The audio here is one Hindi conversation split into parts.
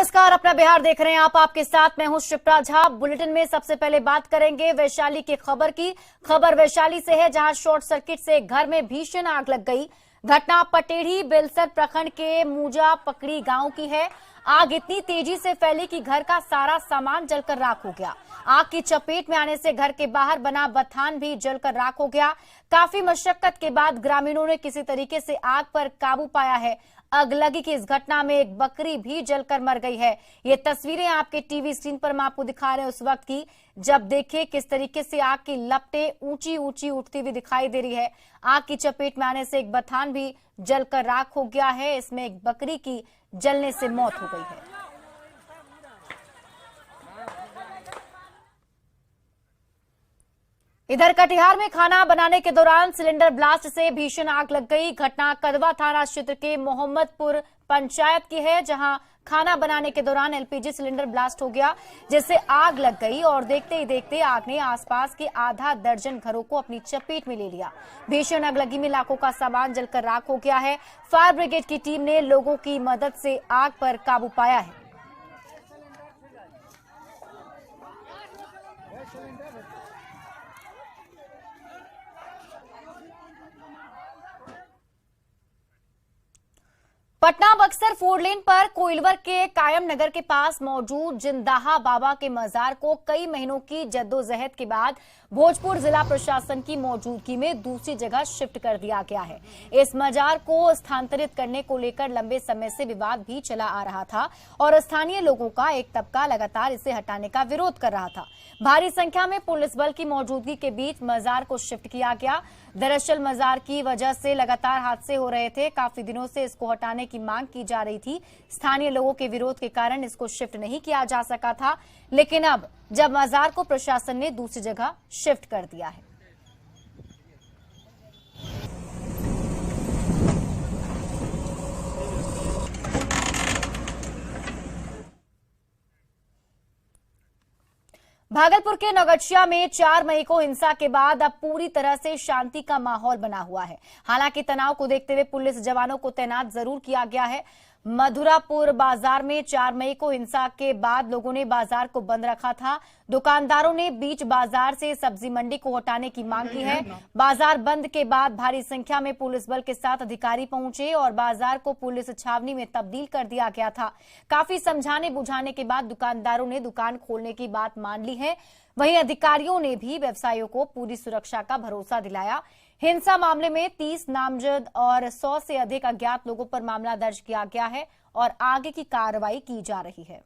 नमस्कार, अपना बिहार देख रहे हैं आप। आपके साथ मैं हूं शिप्रा झा। बुलेटिन में सबसे पहले बात करेंगे वैशाली की खबर की। खबर वैशाली से है, जहां शॉर्ट सर्किट से एक घर में भीषण आग लग गई। घटना पटेढ़ी बेलसर प्रखंड के मूजा पकड़ी गांव की है। आग इतनी तेजी से फैली कि घर का सारा सामान जलकर राख हो गया। आग की चपेट में आने से घर के बाहर बना बथान भी जलकर राख हो गया। काफी मशक्कत के बाद ग्रामीणों ने किसी तरीके से आग पर काबू पाया है। अगलगी की इस घटना में एक बकरी भी जलकर मर गई है। ये तस्वीरें आपके टीवी स्क्रीन पर हम आपको दिखा रहे हैं उस वक्त की, जब देखिए किस तरीके से आग की लपटें ऊंची ऊंची उठती हुई दिखाई दे रही है। आग की चपेट में आने से एक बथान भी जलकर राख हो गया है। इसमें एक बकरी की जलने से मौत हो गई है। इधर कटिहार में खाना बनाने के दौरान सिलेंडर ब्लास्ट से भीषण आग लग गई। घटना कदवा थाना क्षेत्र के मोहम्मदपुर पंचायत की है, जहां खाना बनाने के दौरान एलपीजी सिलेंडर ब्लास्ट हो गया, जिससे आग लग गई और देखते ही देखते आग ने आसपास के आधा दर्जन घरों को अपनी चपेट में ले लिया। भीषण आगलगी में लाखों का सामान जलकर राख हो गया है। फायर ब्रिगेड की टीम ने लोगों की मदद से आग पर काबू पाया है। पटना बक्सर 4 लेन पर कोइलवर के कायम नगर के पास मौजूद जिंदाहा बाबा के मजार को कई महीनों की जद्दोजहद के बाद भोजपुर जिला प्रशासन की मौजूदगी में दूसरी जगह शिफ्ट कर दिया गया है। इस मजार को स्थानांतरित करने को लेकर लंबे समय से विवाद भी चला आ रहा था और स्थानीय लोगों का एक तबका लगातार इसे हटाने का विरोध कर रहा था। भारी संख्या में पुलिस बल की मौजूदगी के बीच मजार को शिफ्ट किया गया। दरअसल मजार की वजह से लगातार हादसे हो रहे थे। काफी दिनों से इसको हटाने की मांग की जा रही थी। स्थानीय लोगों के विरोध के कारण इसको शिफ्ट नहीं किया जा सका था, लेकिन अब जब मजार को प्रशासन ने दूसरी जगह शिफ्ट कर दिया है। भागलपुर के नौगछिया में 4 मई को हिंसा के बाद अब पूरी तरह से शांति का माहौल बना हुआ है। हालांकि तनाव को देखते हुए पुलिस जवानों को तैनात जरूर किया गया है। मधुरापुर बाजार में 4 मई को हिंसा के बाद लोगों ने बाजार को बंद रखा था। दुकानदारों ने बीच बाजार से सब्जी मंडी को हटाने की मांग की है। बाजार बंद के बाद भारी संख्या में पुलिस बल के साथ अधिकारी पहुंचे और बाजार को पुलिस छावनी में तब्दील कर दिया गया था। काफी समझाने बुझाने के बाद दुकानदारों ने दुकान खोलने की बात मान ली है। वहीं अधिकारियों ने भी व्यवसायियों को पूरी सुरक्षा का भरोसा दिलाया। हिंसा मामले में 30 नामजद और 100 से अधिक अज्ञात लोगों पर मामला दर्ज किया गया है और आगे की कार्रवाई की जा रही है।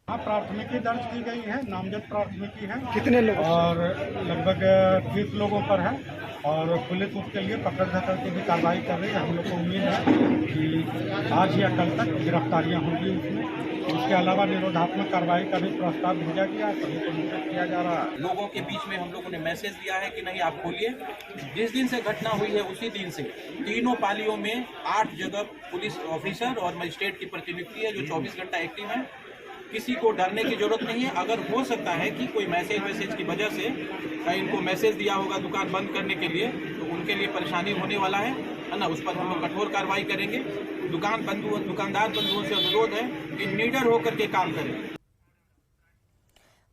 प्राथमिकी दर्ज की गई है, नामजद प्राथमिकी है। कितने लोग? और लगभग 30 लोगों पर है और पुलिस उसके लिए पकड़ धकड़ की भी कार्रवाई कर रही है। हम लोग को उम्मीद है कि आज या कल तक गिरफ्तारियां होंगी उसमें। उसके अलावा निरोधात्मक कार्रवाई का भी प्रस्ताव भेजा गया है, सभी को नोटिस किया जा रहा है। लोगों के बीच में हम लोगों ने मैसेज दिया है कि नहीं आप खोलिए। जिस दिन से घटना हुई है उसी दिन से तीनों पालियों में 8 जगह पुलिस ऑफिसर और मजिस्ट्रेट की प्रतिनियुक्ति है जो 24 घंटा एक्टिव है। किसी को डरने की जरूरत नहीं है। अगर हो सकता है कि कोई मैसेज की वजह से इनको मैसेज दिया होगा दुकान बंद करने के लिए, तो उनके लिए परेशानी होने वाला है ना, उस पर हम लोग कठोर कार्रवाई करेंगे। दुकानदार बंधुओं से अनुरोध है कि निडर होकर के काम करें।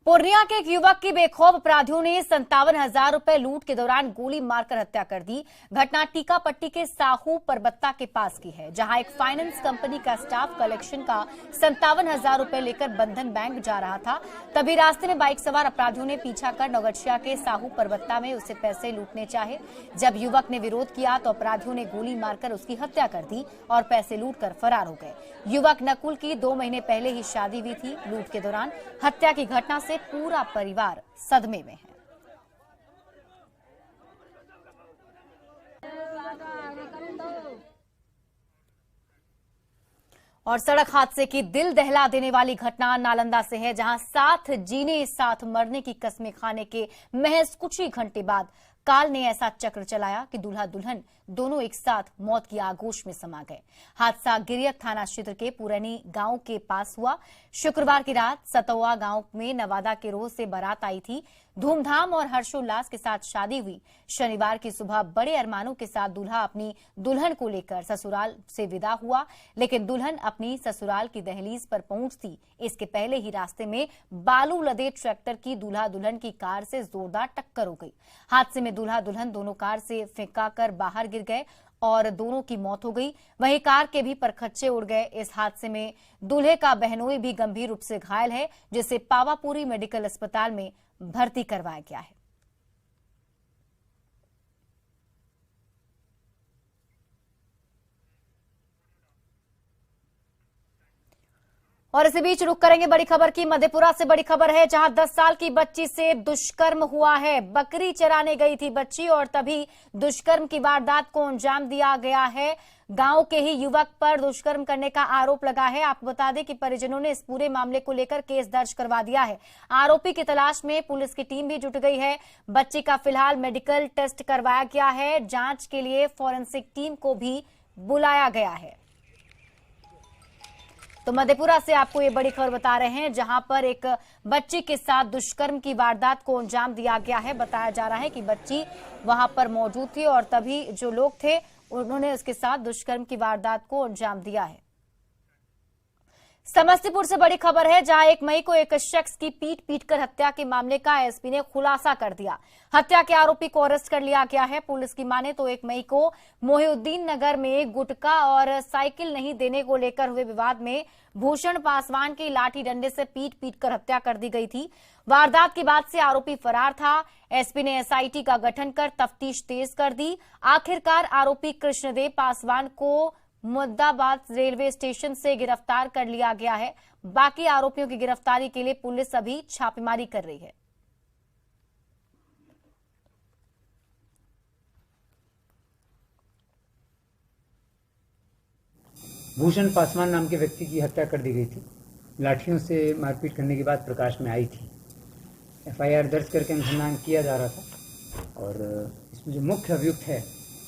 पूर्णिया के एक युवक की बेखौफ अपराधियों ने 57,000 रुपए लूट के दौरान गोली मारकर हत्या कर दी। घटना टीकापट्टी के साहू परबत्ता के पास की है, जहां एक फाइनेंस कंपनी का स्टाफ कलेक्शन का 57,000 रुपए लेकर बंधन बैंक जा रहा था। तभी रास्ते में बाइक सवार अपराधियों ने पीछा कर नौगछिया के साहू परबत्ता में उससे पैसे लूटने चाहे। जब युवक ने विरोध किया तो अपराधियों ने गोली मारकर उसकी हत्या कर दी और पैसे लूटकर फरार हो गए। युवक नकुल की 2 महीने पहले ही शादी हुई थी। लूट के दौरान हत्या की घटना से पूरा परिवार सदमे में है। और सड़क हादसे की दिल दहला देने वाली घटना नालंदा से है, जहां साथ जीने साथ मरने की कस्में खाने के महज कुछ ही घंटे बाद काल ने ऐसा चक्र चलाया कि दूल्हा दुल्हन दोनों एक साथ मौत की आगोश में समा गए। हादसा गिरियक थाना क्षेत्र के पुरैनी गांव के पास हुआ। शुक्रवार की रात सतौआ गांव में नवादा के रोह से बारात आई थी। धूमधाम और हर्षोल्लास के साथ शादी हुई। शनिवार की सुबह बड़े अरमानों के साथ दूल्हा अपनी दुल्हन को लेकर ससुराल से विदा हुआ, लेकिन दुल्हन अपनी ससुराल की दहलीज पर पहुंचती इसके पहले ही रास्ते में बालू लदे ट्रैक्टर की दूल्हा दुल्हन की कार से जोरदार टक्कर हो गई। हादसे में दूल्हा दुल्हन दोनों कार से फेंकाकर बाहर गिर गए और दोनों की मौत हो गई। वहीं कार के भी परखच्चे उड़ गए। इस हादसे में दूल्हे का बहनोई भी गंभीर रूप से घायल है, जिसे पावापुरी मेडिकल अस्पताल में भर्ती करवाया गया है। और इसी बीच रुक करेंगे बड़ी खबर की। मधेपुरा से बड़ी खबर है, जहां 10 साल की बच्ची से दुष्कर्म हुआ है। बकरी चराने गई थी बच्ची और तभी दुष्कर्म की वारदात को अंजाम दिया गया है। गांव के ही युवक पर दुष्कर्म करने का आरोप लगा है। आपको बता दें कि परिजनों ने इस पूरे मामले को लेकर केस दर्ज करवा दिया है। आरोपी की तलाश में पुलिस की टीम भी जुट गई है। बच्ची का फिलहाल मेडिकल टेस्ट करवाया गया है। जांच के लिए फॉरेंसिक टीम को भी बुलाया गया है। तो मधेपुरा से आपको ये बड़ी खबर बता रहे हैं, जहां पर एक बच्ची के साथ दुष्कर्म की वारदात को अंजाम दिया गया है। बताया जा रहा है कि बच्ची वहां पर मौजूद थी और तभी जो लोग थे उन्होंने उसके साथ दुष्कर्म की वारदात को अंजाम दिया है। समस्तीपुर से बड़ी खबर है, जहां 1 मई को एक शख्स की पीट-पीटकर हत्या के मामले का एसपी ने खुलासा कर दिया। हत्या के आरोपी को अरेस्ट कर लिया गया है। पुलिस की माने तो 1 मई को मोहिउद्दीन नगर में गुटखा और साइकिल नहीं देने को लेकर हुए विवाद में भूषण पासवान की लाठी डंडे से पीट-पीटकर हत्या कर दी गई थी। वारदात के बाद से आरोपी फरार था। एसपी ने एसआईटी का गठन कर तफ्तीश तेज कर दी। आखिरकार आरोपी कृष्णदेव पासवान को मुद्दाबाद रेलवे स्टेशन से गिरफ्तार कर लिया गया है। बाकी आरोपियों की गिरफ्तारी के लिए पुलिस अभी छापेमारी कर रही है। भूषण पासवान नाम के व्यक्ति की हत्या कर दी गई थी। लाठियों से मारपीट करने के बाद प्रकाश में आई थी। एफआईआर दर्ज करके अनुसंधान किया जा रहा था और इसमें जो मुख्य अभियुक्त है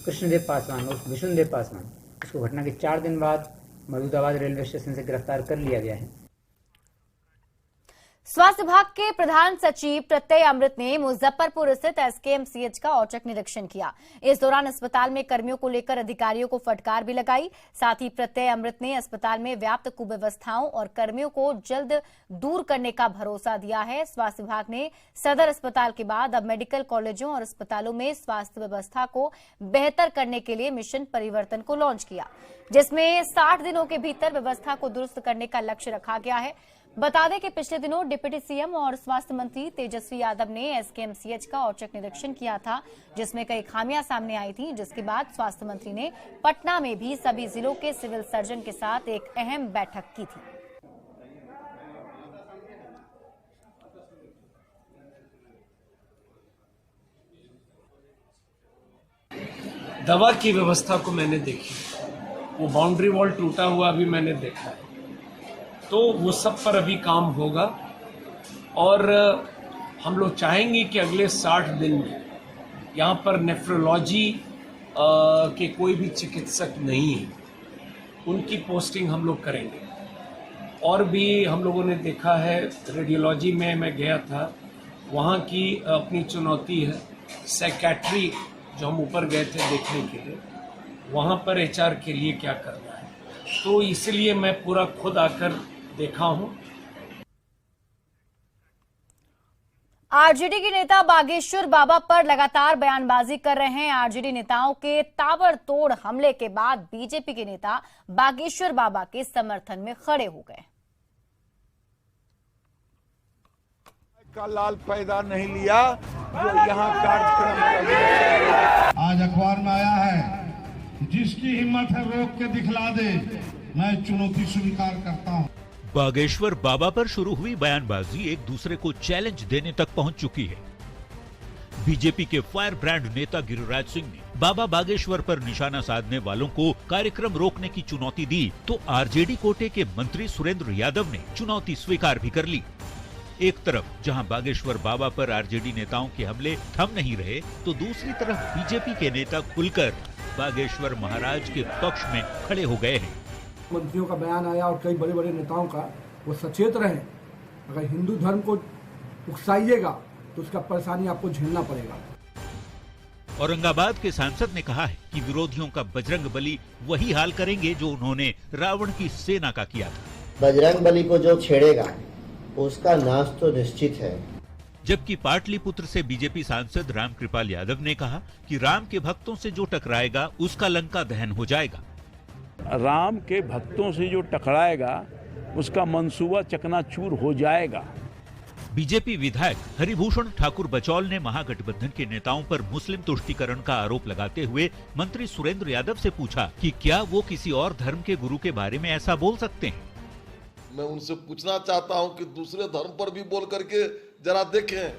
कृष्णदेव पासवान और विष्णुदेव पासवान, इसको घटना के 4 दिन बाद मुद्दाबाद रेलवे स्टेशन से गिरफ्तार कर लिया गया है। स्वास्थ्य विभाग के प्रधान सचिव प्रत्यय अमृत ने मुजफ्फरपुर स्थित एसकेएमसीएच का औचक निरीक्षण किया। इस दौरान अस्पताल में कर्मियों को लेकर अधिकारियों को फटकार भी लगाई। साथ ही प्रत्यय अमृत ने अस्पताल में व्याप्त कुव्यवस्थाओं और कर्मियों को जल्द दूर करने का भरोसा दिया है। स्वास्थ्य विभाग ने सदर अस्पताल के बाद अब मेडिकल कॉलेजों और अस्पतालों में स्वास्थ्य व्यवस्था को बेहतर करने के लिए मिशन परिवर्तन को लॉन्च किया, जिसमें 60 दिनों के भीतर व्यवस्था को दुरुस्त करने का लक्ष्य रखा गया है। बता दें कि पिछले दिनों डिप्टी सीएम और स्वास्थ्य मंत्री तेजस्वी यादव ने एसकेएमसीएच का औचक निरीक्षण किया था, जिसमें कई खामियां सामने आई थी, जिसके बाद स्वास्थ्य मंत्री ने पटना में भी सभी जिलों के सिविल सर्जन के साथ एक अहम बैठक की थी। दवा की व्यवस्था को मैंने देखी, वो बाउंड्री वॉल टूटा हुआ भी मैंने देखा है, तो वो सब पर अभी काम होगा और हम लोग चाहेंगे कि अगले 60 दिन में यहाँ पर नेफ्रोलॉजी के कोई भी चिकित्सक नहीं है, उनकी पोस्टिंग हम लोग करेंगे। और भी हम लोगों ने देखा है, रेडियोलॉजी में मैं गया था, वहाँ की अपनी चुनौती है। साइकेट्री जो हम ऊपर गए थे देखने के लिए, वहाँ पर एचआर के लिए क्या करना है, तो इसलिए मैं पूरा खुद आकर देखा हूं। आरजेडी के नेता बागेश्वर बाबा पर लगातार बयानबाजी कर रहे हैं। आरजेडी नेताओं के ताबड़तोड़ हमले के बाद बीजेपी के नेता बागेश्वर बाबा के समर्थन में खड़े हो गए। का लाल पैदा नहीं लिया जो यहाँ कार्यक्रम आज अखबार में आया है, जिसकी हिम्मत है रोक के दिखला दे, मैं चुनौती स्वीकार करता हूँ। बागेश्वर बाबा पर शुरू हुई बयानबाजी एक दूसरे को चैलेंज देने तक पहुंच चुकी है। बीजेपी के फायर ब्रांड नेता गिरिराज सिंह ने बाबा बागेश्वर पर निशाना साधने वालों को कार्यक्रम रोकने की चुनौती दी, तो आरजेडी कोटे के मंत्री सुरेंद्र यादव ने चुनौती स्वीकार भी कर ली। एक तरफ जहां बागेश्वर बाबा पर आरजेडी नेताओं के हमले थम नहीं रहे, तो दूसरी तरफ बीजेपी के नेता खुलकर बागेश्वर महाराज के पक्ष में खड़े हो गए हैं। मंत्रियों का बयान आया और कई बड़े बड़े नेताओं का, वो सचेत रहे। अगर हिंदू धर्म को उकसाइएगा तो उसका परेशानी आपको झेलना पड़ेगा। औरंगाबाद के सांसद ने कहा है कि विरोधियों का बजरंग बली वही हाल करेंगे जो उन्होंने रावण की सेना का किया था। बजरंग बली को जो छेड़ेगा उसका नाश तो निश्चित है। जबकि पाटलिपुत्र से बीजेपी सांसद रामकृपाल यादव ने कहा कि राम के भक्तों से जो टकराएगा उसका लंका दहन हो जाएगा। राम के भक्तों से जो टकराएगा उसका मंसूबा चकनाचूर हो जाएगा। बीजेपी विधायक हरिभूषण ठाकुर बचौल ने महागठबंधन के नेताओं पर मुस्लिम तुष्टीकरण का आरोप लगाते हुए मंत्री सुरेंद्र यादव से पूछा कि क्या वो किसी और धर्म के गुरु के बारे में ऐसा बोल सकते हैं। मैं उनसे पूछना चाहता हूं कि दूसरे धर्म पर भी बोल करके जरा देखें।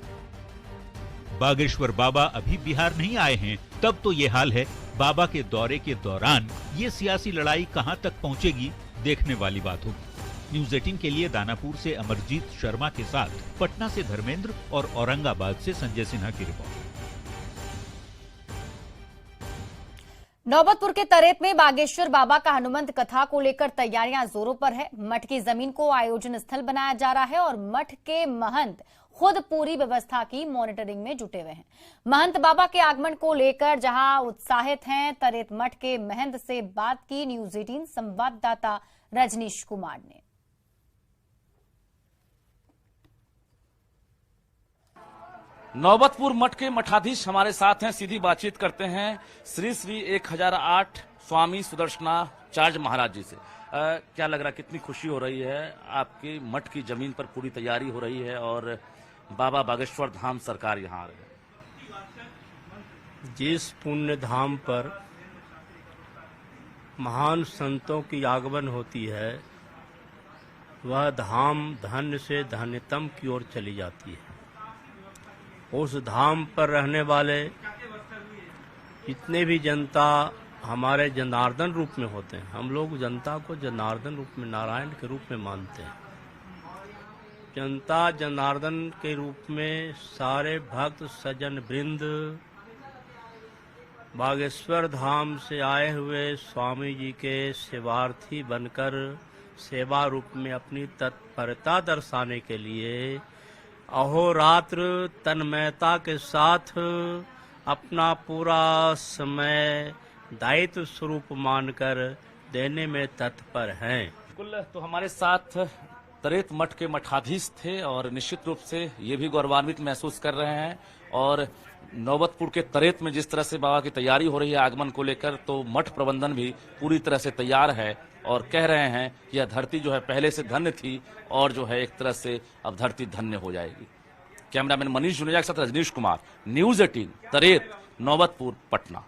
बागेश्वर बाबा अभी बिहार नहीं आए हैं, तब तो ये हाल है। बाबा के दौरे के दौरान ये सियासी लड़ाई कहां तक पहुंचेगी, देखने वाली बात होगी। न्यूज़ 18 के लिए दानापुर से अमरजीत शर्मा के साथ पटना से धर्मेंद्र और औरंगाबाद से संजय सिन्हा की रिपोर्ट। नौबतपुर के तरेत में बागेश्वर बाबा का हनुमंत कथा को लेकर तैयारियां जोरों पर है। मठ की जमीन को आयोजन स्थल बनाया जा रहा है और मठ के महंत खुद पूरी व्यवस्था की मॉनिटरिंग में जुटे हुए हैं। महंत बाबा के आगमन को लेकर जहां उत्साहित हैं, तरेत मठ के महंत से बात की न्यूज़ 18 संवाददाता रजनीश कुमार ने। नौबतपुर मठ के मठाधीश हमारे साथ हैं, सीधी बातचीत करते हैं श्री श्री 1008 स्वामी सुदर्शनाचार्य महाराज जी से। क्या लग रहा, कितनी खुशी हो रही है? आपके मठ की जमीन पर पूरी तैयारी हो रही है और बाबा बागेश्वर धाम सरकार यहाँ आ रहे हैं। जिस पुण्य धाम पर महान संतों की आगमन होती है वह धाम धन्य से धन्यतम की ओर चली जाती है। उस धाम पर रहने वाले जितने भी जनता हमारे जनार्दन रूप में होते हैं, हम लोग जनता को जनार्दन रूप में, नारायण के रूप में मानते हैं। जनता जनार्दन के रूप में सारे भक्त सज्जन वृंद बागेश्वर धाम से आए हुए स्वामी जी के सेवार्थी बनकर सेवा रूप में अपनी तत्परता दर्शाने के लिए अहोरात्र तन्मयता के साथ अपना पूरा समय दायित्व स्वरूप मानकर देने में तत्पर हैं। बिल्कुल, तो हमारे साथ तरेत मठ के मठाधीश थे और निश्चित रूप से ये भी गौरवान्वित महसूस कर रहे हैं। और नौबतपुर के तरेत में जिस तरह से बाबा की तैयारी हो रही है आगमन को लेकर, तो मठ प्रबंधन भी पूरी तरह से तैयार है और कह रहे हैं कि यह धरती जो है पहले से धन्य थी और जो है एक तरह से अब धरती धन्य हो जाएगी। कैमरामैन मनीष जुनेजा के साथ रजनीश कुमार, न्यूज़ 18 तरेत, नौबतपुर, पटना।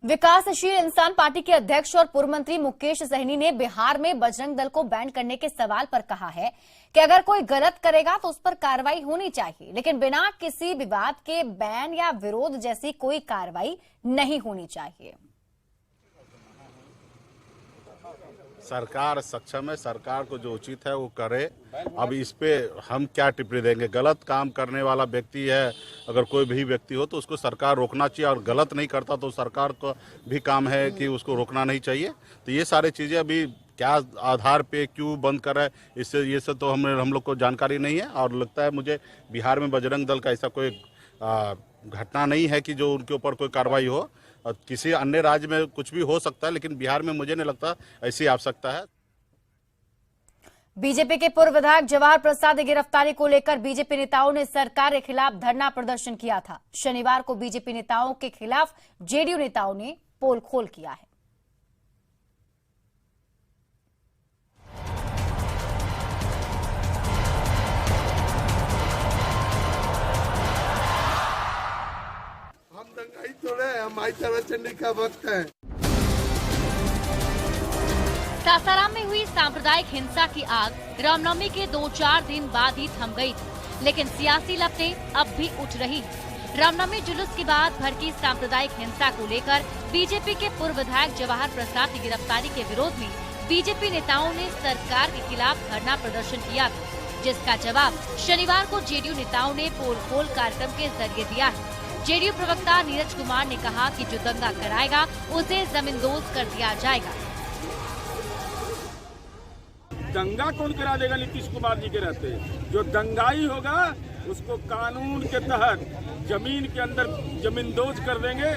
विकासशील इंसान पार्टी के अध्यक्ष और पूर्व मंत्री मुकेश सहनी ने बिहार में बजरंग दल को बैन करने के सवाल पर कहा है कि अगर कोई गलत करेगा तो उस पर कार्रवाई होनी चाहिए, लेकिन बिना किसी विवाद के बैन या विरोध जैसी कोई कार्रवाई नहीं होनी चाहिए। सरकार सक्षम है, सरकार को जो उचित है वो करे। अब इस पे हम क्या टिप्पणी देंगे? गलत काम करने वाला व्यक्ति है, अगर कोई भी व्यक्ति हो तो उसको सरकार रोकना चाहिए, और गलत नहीं करता तो सरकार का भी काम है कि उसको रोकना नहीं चाहिए। तो ये सारी चीज़ें अभी क्या आधार पे क्यों बंद कर रहा है, इससे ये सब तो हम लोग को जानकारी नहीं है। और लगता है मुझे बिहार में बजरंग दल का ऐसा कोई घटना नहीं है कि जो उनके ऊपर कोई कार्रवाई हो। और किसी अन्य राज्य में कुछ भी हो सकता है, लेकिन बिहार में मुझे नहीं लगता ऐसी आवश्यकता है। बीजेपी के पूर्व विधायक जवाहर प्रसाद की गिरफ्तारी को लेकर बीजेपी नेताओं ने सरकार के खिलाफ धरना प्रदर्शन किया था। शनिवार को बीजेपी नेताओं के खिलाफ जेडीयू नेताओं ने पोल खोल किया है। हम दंगाई थोड़े, हम आईचारा चंडी का वक्त है। सासाराम में हुई सांप्रदायिक हिंसा की आग रामनवमी के 2-4 दिन बाद ही थम गई थी, लेकिन सियासी लपटें अब भी उठ रही हैं। रामनवमी जुलूस के बाद भड़की सांप्रदायिक हिंसा को लेकर बीजेपी के पूर्व विधायक जवाहर प्रसाद की गिरफ्तारी के विरोध में बीजेपी नेताओं ने सरकार के खिलाफ धरना प्रदर्शन किया था, जिसका जवाब शनिवार को जेडीयू नेताओं ने पोल खोल कार्यक्रम के जरिए दिया है। जेडीयू प्रवक्ता नीरज कुमार ने कहा कि जो दंगा कराएगा उसे जमींदोज कर दिया जाएगा। दंगा कौन करा देगा? नीतीश कुमार जी के रहते जो दंगाई होगा उसको कानून के तहत जमीन के अंदर जमींदोज कर देंगे।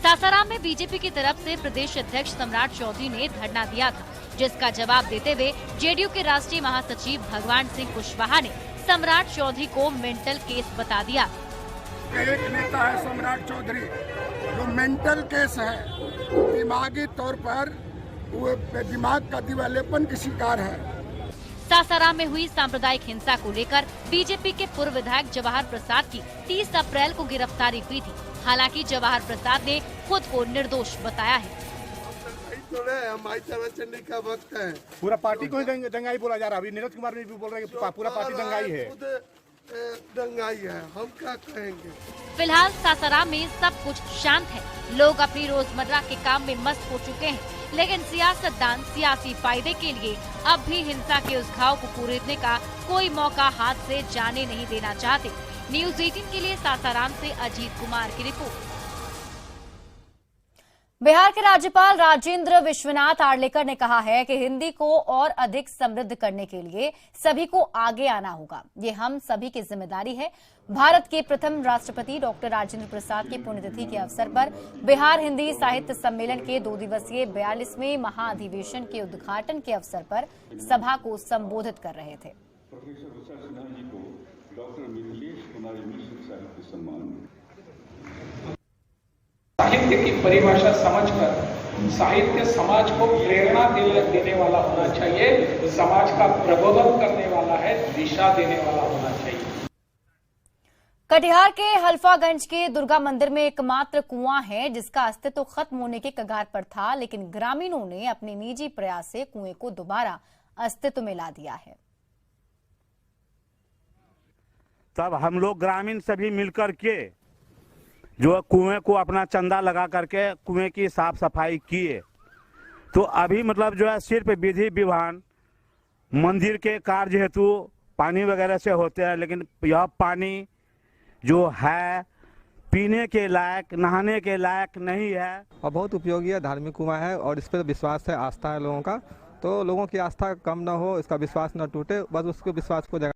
सासाराम में बीजेपी की तरफ से प्रदेश अध्यक्ष सम्राट चौधरी ने धरना दिया था, जिसका जवाब देते हुए जेडीयू के राष्ट्रीय महासचिव भगवान सिंह कुशवाहा ने सम्राट चौधरी को मेंटल केस बता दिया। एक नेता है सम्राट चौधरी जो मेंटल केस है, दिमागी तौर पर वो दिमाग का दिवालेपन की शिकार है। सासाराम में हुई सांप्रदायिक हिंसा को लेकर बीजेपी के पूर्व विधायक जवाहर प्रसाद की 30 अप्रैल को गिरफ्तारी हुई थी। हालांकि जवाहर प्रसाद ने खुद को निर्दोष बताया है। चंडी का वक्त है, पूरा पार्टी को ही दंगाई बोला जा रहा है। अभी नीरज कुमार ने भी बोल रहे हैं पूरा पार्टी दंगाई है। दंगाई है, हम क्या कहेंगे। फिलहाल सासाराम में सब कुछ शांत है। लोग अपनी रोजमर्रा के काम में मस्त हो चुके हैं, लेकिन सियासतदान सियासी फायदे के लिए अब भी हिंसा के उस घाव को कुरेदने का कोई मौका हाथ से जाने नहीं देना चाहते। न्यूज़ 18 के लिए सासाराम से अजीत कुमार की रिपोर्ट। बिहार के राज्यपाल राजेंद्र विश्वनाथ आर्लेकर ने कहा है कि हिंदी को और अधिक समृद्ध करने के लिए सभी को आगे आना होगा। ये हम सभी की जिम्मेदारी है। भारत के प्रथम राष्ट्रपति डॉक्टर राजेंद्र प्रसाद की पुण्यतिथि के अवसर पर बिहार हिंदी साहित्य सम्मेलन के 2 दिवसीय 42वें महाधिवेशन के उद्घाटन के अवसर पर सभा को संबोधित कर रहे थे। साहित्य की परिभाषा समझकर साहित्य समाज को प्रेरणा देने वाला होना चाहिए, समाज का प्रबोधन करने वाला है, दिशा देने वाला होना चाहिए। कटिहार के हल्फागंज के दुर्गा मंदिर में एकमात्र कुआं है जिसका अस्तित्व खत्म होने के कगार पर था, लेकिन ग्रामीणों ने अपने निजी प्रयास से कुएं को दोबारा अस्तित्व में ला दिया है। तब हम लोग ग्रामीण सभी मिलकर के जो कुएं को अपना चंदा लगा करके कुएं की साफ सफाई किए। तो अभी मतलब जो है सिर्फ विधि विधान मंदिर के कार्य हेतु पानी वगैरह से होते हैं, लेकिन यह पानी जो है पीने के लायक, नहाने के लायक नहीं है। और बहुत उपयोगी है, धार्मिक कुआं है और इस पर विश्वास है, आस्था है लोगों का। तो लोगों की आस्था कम न हो, इसका विश्वास न टूटे, बस उसके विश्वास को